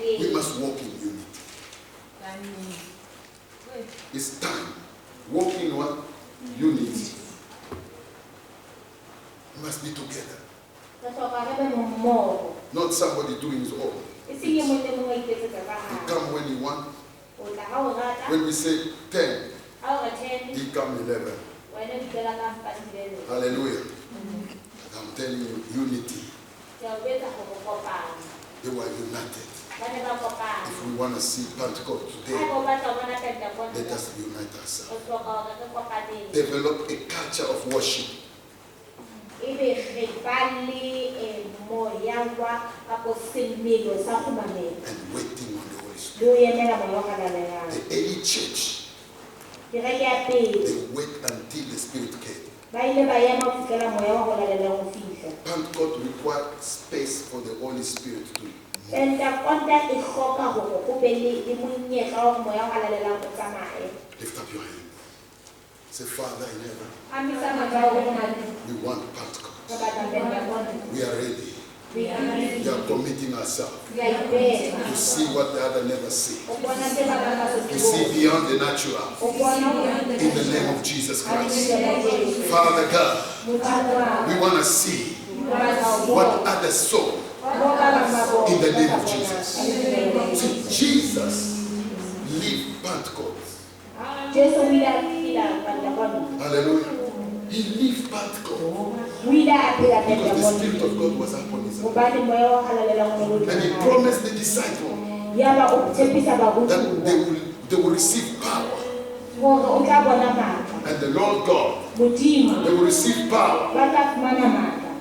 We must walk in unity. It's time. Walk in what? Unity. We must be together. Not somebody doing his own. You come when you want. When we say 10, he come 11. Hallelujah. I'm telling you, unity. They were united. If we want to see Pentacost today, let us unite ourselves. Develop a culture of worship. And waiting on the Holy Spirit. The early church, they wait until the Spirit came. Pentecost required space for the Holy Spirit to move. Lift up your hand. Say, Father in heaven, we want Pentecost. We are ready. We are committing ourselves to see what the other never see. To see beyond the natural. In the name of Jesus Christ. Father God, we want to see what others saw. In the name of Jesus. See, Jesus lived Pentecost. Hallelujah. He lived Pentecost. Because the Spirit of God was upon his life. And he promised the disciples that they will receive power. And the Lord God, they will receive power.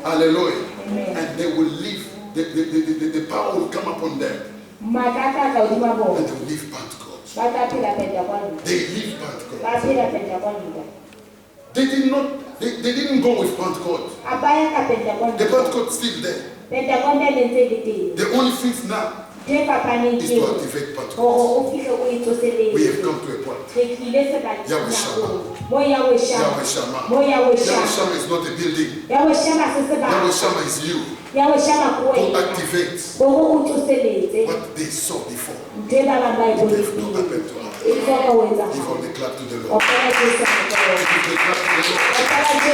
Hallelujah. And they will live. The power will come upon them. And they will live Pentecost. They live Pentecost. They didn't go with Pentecost. The Pentecost is still there. The only thing now is to activate Pentecost. We have come to a point. Yahweh Shammah. Yahweh Shammah. Yahweh Shammah is not a building. Yahweh Shammah is you. To activate what they saw before. It has not happened to us. Give all the clap to the Lord. Give the clap to the Lord.